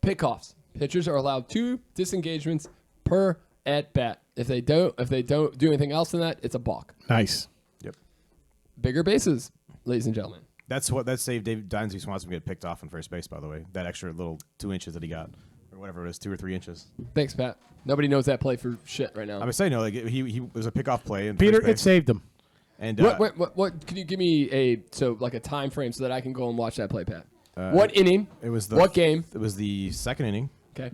Pickoffs. Pitchers are allowed 2 disengagements per at bat. If they don't do anything else than that, it's a balk. Nice. Yep. Bigger bases, ladies and gentlemen. That saved David Dynasty Swanson from getting picked off on first base, by the way. That extra little 2 inches that he got, or whatever it is, 2 or 3 inches. Thanks, Pat. Nobody knows that play for shit right now. I'm saying no, like he was a pickoff play. In Peter, first base. it saved him. And what? Can you give me a time frame so that I can go and watch that play, Pat? What inning? It was what game? It was the second inning. Okay. It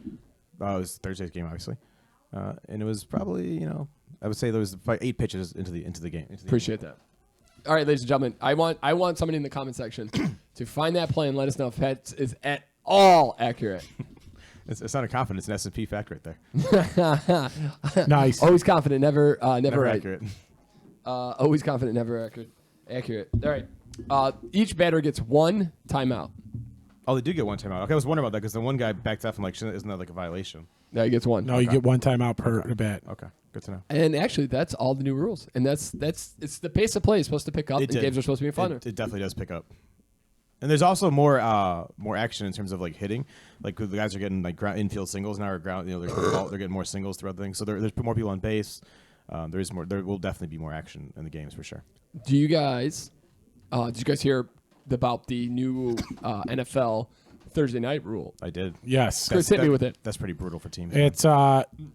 was Thursday's game, obviously, and it was probably I would say there was probably 8 pitches into the game. Appreciate that. All right, ladies and gentlemen, I want somebody in the comment section to find that play and let us know if that is at all accurate. It's not a confidence, an S&P fact right there. Nice. Always confident, never right. accurate. Always confident, never accurate. All right. Each batter gets 1 timeout. Oh, they do get 1 timeout. Okay, I was wondering about that because the one guy backed off and like, isn't that like a violation? No, he gets 1. No, you get 1 timeout per at bat. Okay, good to know. And actually, that's all the new rules. And it's the pace of play is supposed to pick up, and games are supposed to be funner. It definitely does pick up. And there's also more action in terms of like hitting. Like the guys are getting like infield singles now, or ground. They're getting more singles throughout the thing. So there's more people on base. There's more. There will definitely be more action in the games for sure. Do you guys? Did you guys hear about the new NFL Thursday night rule? I did. Yes. Chris, hit me with it. That's pretty brutal for teams. It's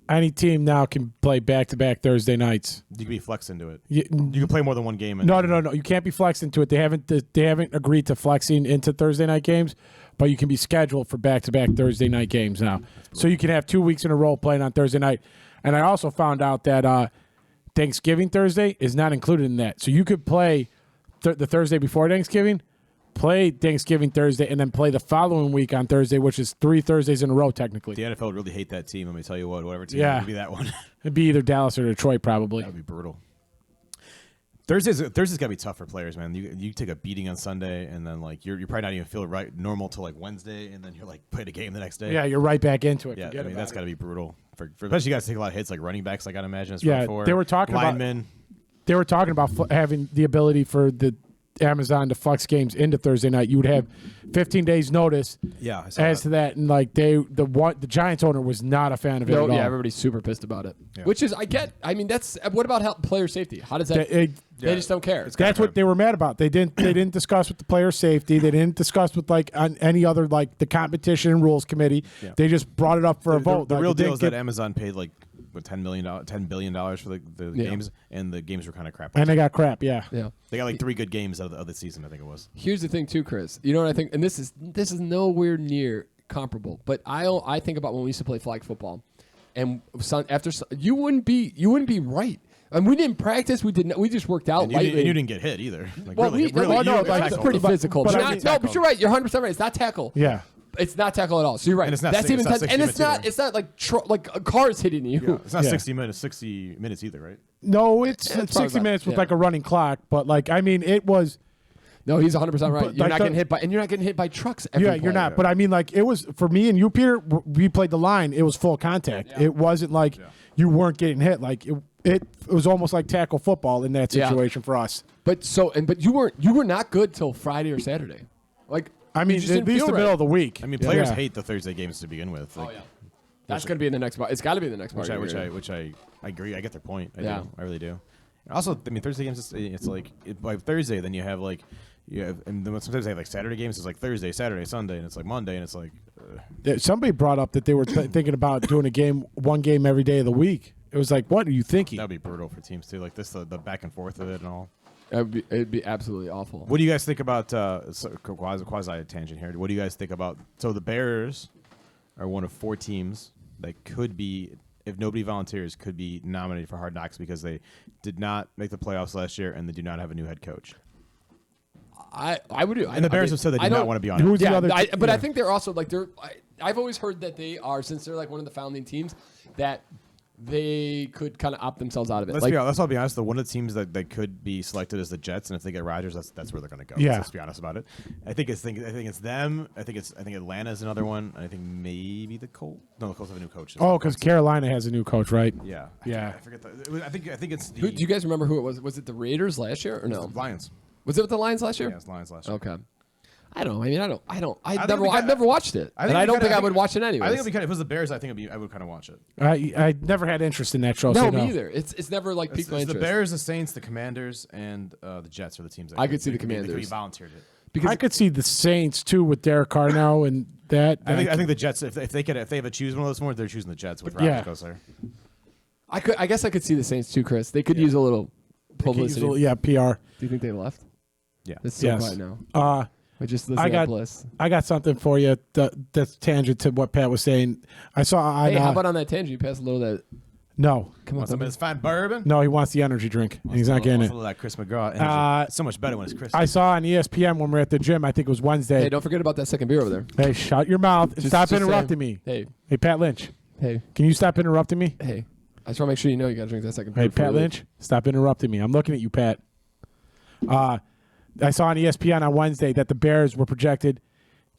any team now can play back-to-back Thursday nights. You can be flexed into it. You can play more than one game. No. You can't be flexed into it. They haven't agreed to flexing into Thursday night games, but you can be scheduled for back-to-back Thursday night games now. So you can have 2 weeks in a row playing on Thursday night. And I also found out that Thanksgiving Thursday is not included in that. So you could play the Thursday before Thanksgiving, play Thanksgiving Thursday, and then play the following week on Thursday, which is 3 Thursdays in a row, technically. The NFL would really hate that team. Let me tell you what, whatever team would be that one. It'd be either Dallas or Detroit, probably. That would be brutal. Thursday's gotta be tough for players, man. You take a beating on Sunday, and then like you're probably not even feel right normal till like Wednesday, and then you're like playing a game the next day. Yeah, you're right back into it. Yeah, Forget that's about gotta be brutal. For especially you guys take a lot of hits like running backs. I gotta imagine. They were talking linemen. They were talking about having the ability for the Amazon to flex games into Thursday night. You would have 15 days notice. Yeah, as to that, and like the Giants owner was not a fan of it at all. Yeah, everybody's super pissed about it. Yeah. Which is I get. I mean, that's what about player safety? How does that? They just don't care. That's what they were mad about. They didn't discuss with the player safety. They didn't discuss with like on any other like the competition and rules committee. Yeah. They just brought it up for a vote. The real deal is that Amazon paid like $10 billion for the games, and the games were kind of crap. And they got crap. Yeah. They got like 3 good games out of the season. I think it was. Here's the thing too, Chris. You know what I think, and this is nowhere near comparable. But I think about when we used to play flag football, and you wouldn't be right. And we didn't practice. We didn't. We just worked out and lightly. And you didn't get hit either. Like, well, it's pretty physical. But you're right. You're 100% right. It's not tackle. Yeah. It's not tackle at all. So you're right. And it's not. That's even intense. And it's not like a car's hitting you. Yeah. It's not 60 minutes either, right? No, it's 60 minutes with like a running clock. But like I mean, it was. No, he's 100% right. You're like not getting hit by, and you're not getting hit by trucks. Every play. You're not. Yeah. But I mean, like it was for me and you, Peter. We played the line. It was full contact. Yeah. It wasn't like you weren't getting hit. Like it was almost like tackle football in that situation for us. But you were not good till Friday or Saturday. Like I mean, at least the middle of the week. I mean, players hate the Thursday games to begin with. Like, that's going to be in the next part. It's got to be in the next part. Which I agree. I get their point. I really do. Also, I mean, Thursday games. It's like by Thursday, then you have like and then sometimes they have like Saturday games. It's like Thursday, Saturday, Sunday, and it's like Monday, and it's like. Somebody brought up that they were thinking about doing one game every day of the week. It was like, what are you thinking? That'd be brutal for teams too. Like this, the back and forth of it and all. It'd be absolutely awful. What do you guys think about quasi tangent here? What do you guys think about? So the Bears are one of 4 teams that could be, if nobody volunteers, could be nominated for Hard Knocks because they did not make the playoffs last year and they do not have a new head coach. I would do. And the Bears have said they do not want to be on it. But I think they're also like I've always heard that they are, since they're like one of the founding teams, that they could kind of opt themselves out of it. Let's all be honest. One of the teams that could be selected is the Jets, and if they get Rodgers, that's where they're going to go. Yeah. Let's be honest about it. I think it's them. I think Atlanta is another one. I think maybe the Colts. No, the Colts have a new coach. Oh, because Carolina has a new coach, right? Yeah. Yeah. I forget I think it's. Do you guys remember who it was? Was it the Raiders last year or no? Lions. Was it with the Lions last year? Yeah, it's Lions last year. Okay. I don't know. I mean, I've never watched it, and I don't think I would watch it anyway. I think it'd be kind of, if it was the Bears, I would kind of watch it. I never had interest in that show. No, me either. It's never like piqued my interest. The Bears, the Saints, the Commanders, and the Jets are the teams. I could see the Commanders. They could be volunteered it. Because I could see the Saints too with Derek Carr now and that. I think the Jets, if they have to choose one of those ones, they're choosing the Jets with Rodgers goes there. I guess I could see the Saints too, Chris. They could use a little publicity. PR. Do you think they left? Yeah. It's so quiet now. I just listen to Bliss. I got something for you that's tangent to what Pat was saying. I saw. Hey, how about on that tangent? You pass a little of No. Come on, Want some of this fine bourbon? No, he wants the energy drink, and he's not getting Wants it. a little of that Chris McGraw energy. It's so much better when it's Chris. I saw on ESPN when we were at the gym, I think it was Wednesday. Hey, don't forget about that second beer over there. Hey, shut your mouth. Stop just interrupting saying. me. Hey, Hey, Pat Lynch. hey, Can you stop interrupting me? hey. I just want to make sure you know you got to drink that second beer. Hey, before Pat you leave. Lynch, stop interrupting me. I'm looking at you, Pat. I saw on ESPN on Wednesday that the Bears were projected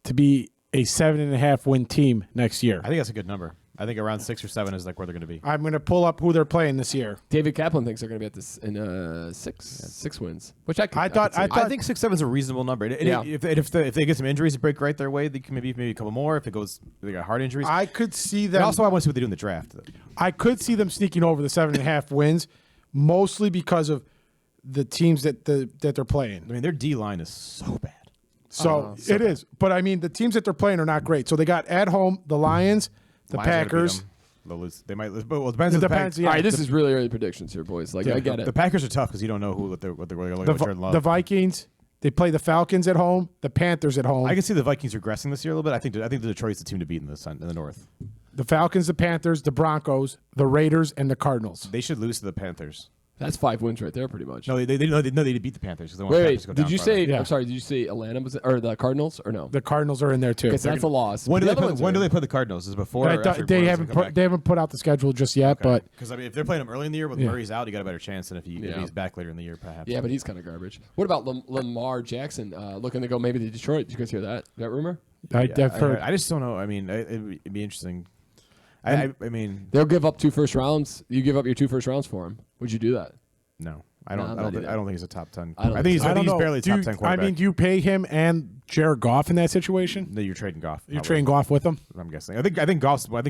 to be a 7.5 win team next year. I think that's a good number. I think around 6 or 7 is like where they're going to be. I'm going to pull up who they're playing this year. David Kaplan thinks they're going to be at this in six wins, which I thought- could see. I I think 6-7 is a reasonable number. And Yeah. if they get some injuries that break right their way, they can maybe a couple more. If it goes, they got heart injuries. I could see And them. also, I want to see what they do in the draft. I could see them sneaking over the 7.5 wins, mostly because of the teams that they're playing. I mean, their D line is so bad. So it is. But I mean, the teams that they're playing are not great. So they got at home the Lions, the Lions are gonna beat Packers. them. They'll lose. They might lose. But well, it depends. It if the depends, Pack- yeah. All right, this is really early predictions here, boys. Like, I get it. The Packers are tough because you don't know what they're going to The, look at. the Vikings, they play the Falcons at home, the Panthers at home. I can see the Vikings regressing this year a little bit. I think the Detroit's the team to beat in the North. The Falcons, the Panthers, the Broncos, the Raiders, and the Cardinals. They should lose to the Panthers. That's 5 wins right there, pretty much. No, they beat the Panthers because they want the Wait, Panthers to go down did you farther. say? Yeah. I'm sorry. Did you say Atlanta was or the Cardinals or no? The Cardinals are in there too. Because that's a loss. When do The they other play? ones When do are- they play the Cardinals? Is it before? I Or thought- after they Bortles haven't come back? they haven't put out the schedule just yet, but Because I mean, if they're playing him early in the year, but Yeah. Murray's out, you got a better chance than if he's back later in the year, perhaps. Yeah, but he's kind of garbage. What about Lamar Jackson looking to go maybe to Detroit? Did you guys hear that rumor? I've heard. I just don't know. I mean, it'd be interesting. I mean, They'll give up 2 first rounds. You give up your 2 first rounds for him. Would you do that? no. No, I'm not either. I don't think he's a top 10. I don't I think I don't he's know. barely a top 10 quarterback. I mean, do you pay him and Jared Goff in that situation? No, you're trading Goff. You're probably. trading Goff with him? I'm guessing. I think Goff's. I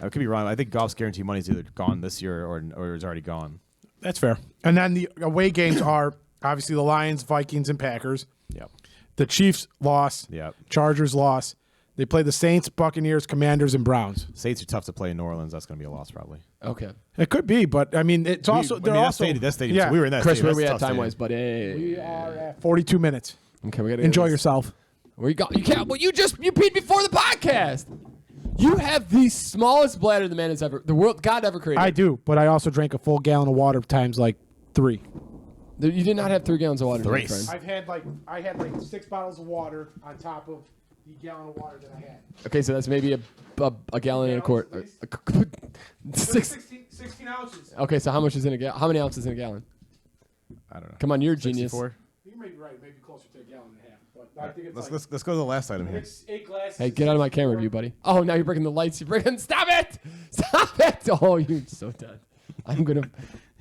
could be wrong. I think Goff's guaranteed money is either gone this year or is already gone. That's fair. And then the away games are obviously the Lions, Vikings, and Packers. Yep. The Chiefs lost. Yep. Chargers lost. They play the Saints, Buccaneers, Commanders, and Browns. Saints are tough to play in New Orleans. That's going to be a loss probably. Okay. It could be, but I mean, it's also they're also that stadium. Yeah. So we were in that. Chris, stadium. where we That's a at tough time wise, stadium. buddy? We are at 42 minutes. Okay, we gotta Enjoy get this. yourself. Where you go? You can't. Well, you peed before the podcast. You have the smallest bladder the man has ever, the world, God ever created. I do, but I also drank a full gallon of water times like 3. You did not have 3 gallons of water, my Thrice. friend. I had like 6 bottles of water on top of the gallon of water that I had. Okay, so that's maybe a gallon and a quart. Gallons, 16 ounces. Okay, so how much is in a gallon? How many ounces in a gallon? I don't know. Come on, you're a genius. 64? You may be right, maybe closer to a gallon and a half. But I think it's Let's go to the last item here. 8 glasses. Hey, get out of my camera view, buddy. Oh, now you're breaking the lights. You're breaking. Stop it! Stop it! Oh, you're so dead. I'm gonna,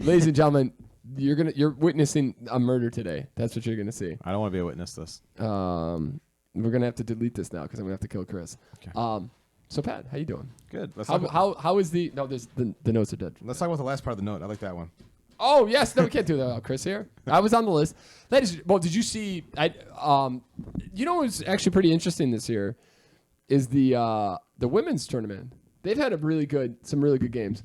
ladies and gentlemen, you're witnessing a murder today. That's what you're gonna see. I don't want to be a witness to this. We're gonna have to delete this now because I'm gonna have to kill Chris. Okay. So Pat, how you doing? Good. How is the no? There's the notes are dead. Let's talk about the last part of the note. I like that one. Oh yes, no, we can't do that without Chris here. I was on the list. Well, did you see? You know what's actually pretty interesting this year is the women's tournament. They've had some really good games,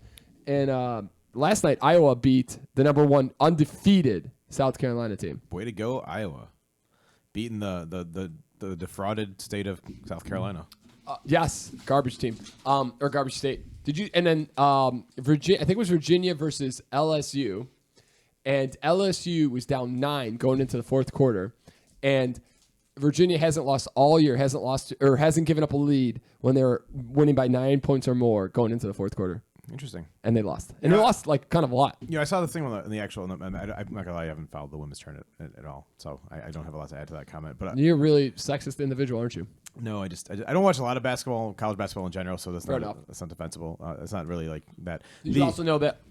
and last night Iowa beat the #1 undefeated South Carolina team. Way to go, Iowa, beating the defrauded state of South Carolina. Yes, garbage team, or garbage state. Did you? And then Virginia. I think it was Virginia versus LSU, and LSU was down 9 going into the 4th quarter, and Virginia hasn't lost all year. Hasn't given up a lead when they were winning by 9 points or more going into the 4th quarter, Interesting. and they lost. And they lost like kind of a lot. Yeah, I saw the thing on the actual. I'm not gonna lie, I haven't followed the women's tournament at all, so I don't have a lot to add to that comment. But You're a really sexist individual, aren't you? no, I don't watch a lot of basketball, college basketball in general, so that's Fair not enough. that's not defensible. It's not really like that. Did you also know that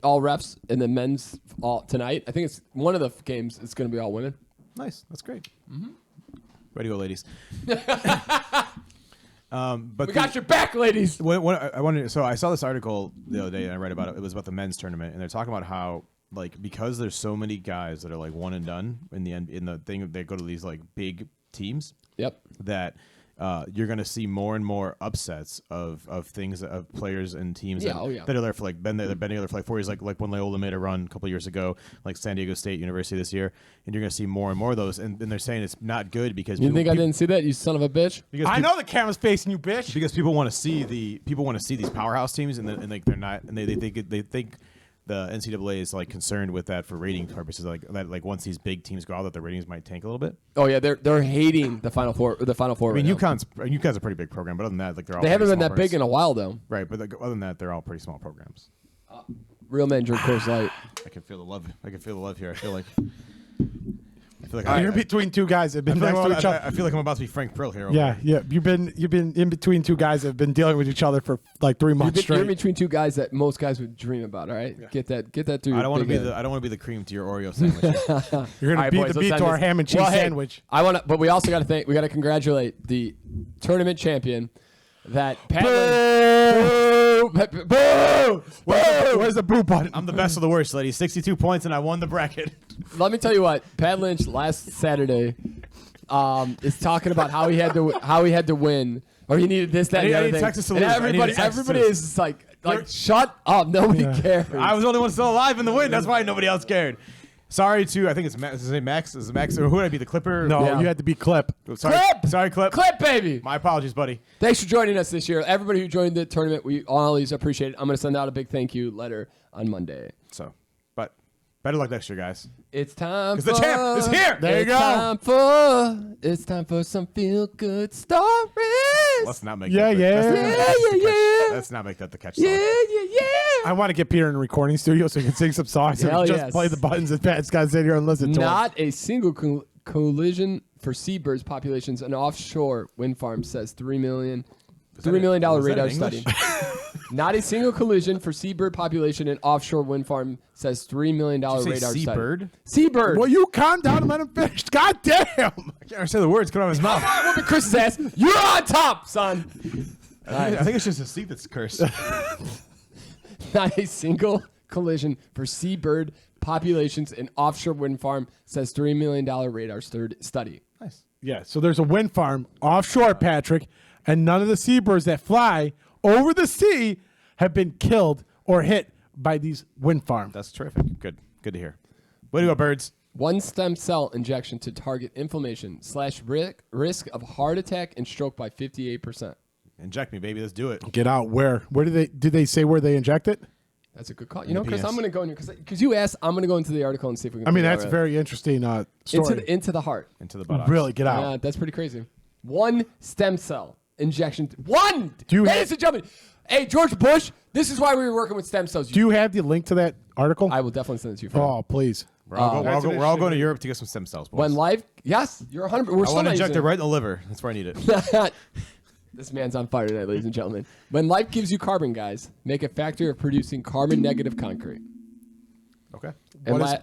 all refs in the men's tonight? I think it's one of the games. It's going to be all women. Nice. That's great. Mm-hmm. Ready to go, ladies. But We got your back, ladies. So I saw this article the other day and I read about it. It was about the men's tournament, and they're talking about how because there's so many guys that are like one and done in the thing, they go to these like big teams. Yep. That you're going to see more and more upsets of things of players and teams that are there for like been there for like 4 years, like when Loyola made a run a couple years ago, like San Diego State University this year, and you're going to see more and more of those, and they're saying it's not good because you think I didn't see that, you son of a bitch? I know the camera's facing you, bitch. Because people want to see these powerhouse teams, and like they're not, and they think the NCAA is like concerned with that for rating purposes, like that, like once these big teams go out, that the ratings might tank a little bit. Oh yeah, they're hating the Final Four. I mean, right UConn's a pretty big program, but other than that, like they haven't been that big in a while though. Right, but like, other than that, they're all pretty small programs. Real men drink Coors Light. I can feel the love. I can feel the love here. I feel like You're between two guys that have been next to each other. I feel like I'm about to be Frank Brill here. Yeah. You've been in between two guys that have been dealing with each other for like 3 months straight. You're in between two guys that most guys would dream about. All right, get that through. I don't want to be the cream to your Oreo sandwich. You're gonna beat the beat to our ham and cheese sandwich. I want to, but we also got to congratulate the tournament champion. That Boo! Where's the boo button? I'm the best of the worst, lady. 62 points, and I won the bracket. Let me tell you what, Pat Lynch last Saturday is talking about how he had to win, or he needed this, that, and the other thing. And everybody is just like shut up, nobody cares. I was the only one still alive in the win. That's why nobody else cared. Sorry to, I think it's Max. Is his name Max? Is it Max? Or who would I be? The Clipper? No, you had to be Clip. Sorry, Clip. Clip, baby. My apologies, buddy. Thanks for joining us this year. Everybody who joined the tournament, we always appreciate it. I'm going to send out a big thank you letter on Monday. So, but better luck next year, guys. It's time for... Because the champ is here. There you go. It's time for some feel-good stories. Let's not make Yeah. Let's not make that the catch song. Yeah. I want to get Peter in a recording studio so he can sing some songs and just play the buttons and Pat's got to sit here and listen to Not a single collision for seabirds populations in offshore wind farm, says $3 million radar study. Not a single collision for seabird population in offshore wind farm, says $3 million radar study. Seabird? Seabird. Well, you calm down and let him finish. God damn. I can't understand the words coming out of his mouth. Whooping Chris's ass. You're on top, son. I think it's just a seat that's cursed. Not a single collision for seabird populations in offshore wind farm, says $3 million radar study. Nice. Yeah, so there's a wind farm offshore, Patrick, and none of the seabirds that fly over the sea have been killed or hit by these wind farms. That's terrific. Good to hear. Way to go, birds. One stem cell injection to target inflammation / risk of heart attack and stroke by 58%. Inject me, baby. Let's do it. Get out. Where did they say where they inject it? That's a good call. You know, Chris, I'm going to go in here because you asked. I'm going to go into the article and see if we can. I mean, that's a very interesting story. Into the heart. Into the buttocks. Really, get out. Yeah, that's pretty crazy. One stem cell injection. One. Ladies and gentlemen. Hey, George Bush. This is why we were working with stem cells. Do you have the link to that article? I will definitely send it to you. Oh, please. We're all going to Europe to get some stem cells. Boys. When life, yes, you're 100%. We're I want to inject it right in the liver. That's where I need it. This man's on fire tonight, ladies and gentlemen. When life gives you carbon, guys, make a factory of producing carbon-negative concrete. Okay.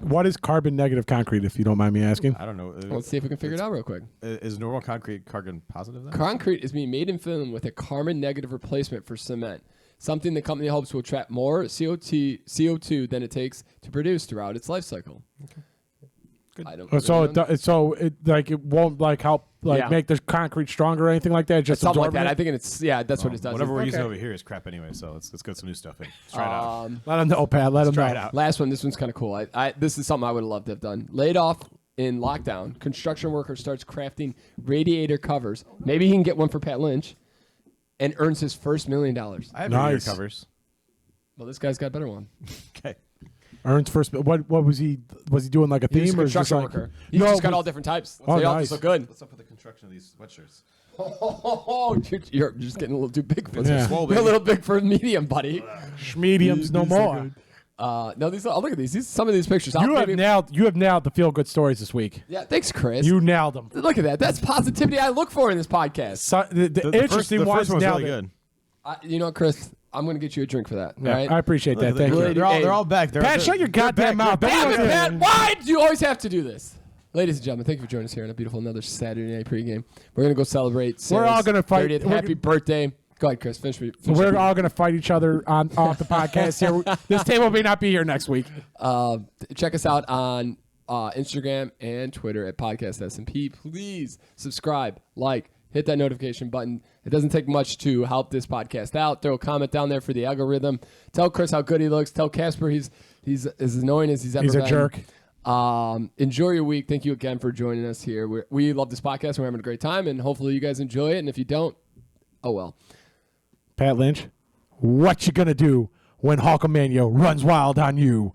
What is carbon-negative concrete, if you don't mind me asking? I don't know. Let's see if we can figure it out real quick. Is normal concrete carbon positive then? Concrete is being made in Finland with a carbon-negative replacement for cement, something the company hopes will trap more CO2 than it takes to produce throughout its life cycle. Okay. I don't it won't help make the concrete stronger or anything like that. Just something like that. I think that's what it does. Whatever we're using over here is crap anyway. So let's get some new stuff in. Let's try it out. Let them know, Pat. Let them try it out. Last one. This one's kind of cool. This is something I would have loved to have done. Laid off in lockdown, construction worker starts crafting radiator covers. Maybe he can get one for Pat Lynch, and earns his first $1 million. I have radiator covers. Well, this guy's got a better one. Okay. Earns first. What was he? Was he doing like a theme? He's a or construction worker. He's just got all different types. They all just look good. What's up with the construction of these sweatshirts? You're just getting a little too big for this. Yeah. You're a little big for medium, buddy. Mediums no more. No, these. Look at these. Some of these pictures. You have nailed the feel good stories this week. Yeah, thanks, Chris. You nailed them. Look at that. That's positivity I look for in this podcast. So, the interesting first ones was nailed really it. good. You know, Chris, I'm going to get you a drink for that. Yeah, right? I appreciate that. Thank you. They're all back. Pat, shut your goddamn mouth. Damn it, Pat. Why do you always have to do this? Ladies and gentlemen, thank you for joining us here on a beautiful another Saturday night pregame. We're going to go celebrate Sarah's We're all going to fight. 30th. Happy birthday. Go ahead, Chris. Finish We're all going to fight each other off the podcast here. This table may not be here next week. Check us out on Instagram and Twitter at Podcast S&P. Please subscribe, like, hit that notification button. It doesn't take much to help this podcast out. Throw a comment down there for the algorithm. Tell Chris how good he looks. Tell Casper he's as annoying as he's ever been. He's a jerk. Enjoy your week. Thank you again for joining us here. We love this podcast. We're having a great time, and hopefully you guys enjoy it. And if you don't, oh well. Pat Lynch, what you gonna do when Hulkamania runs wild on you?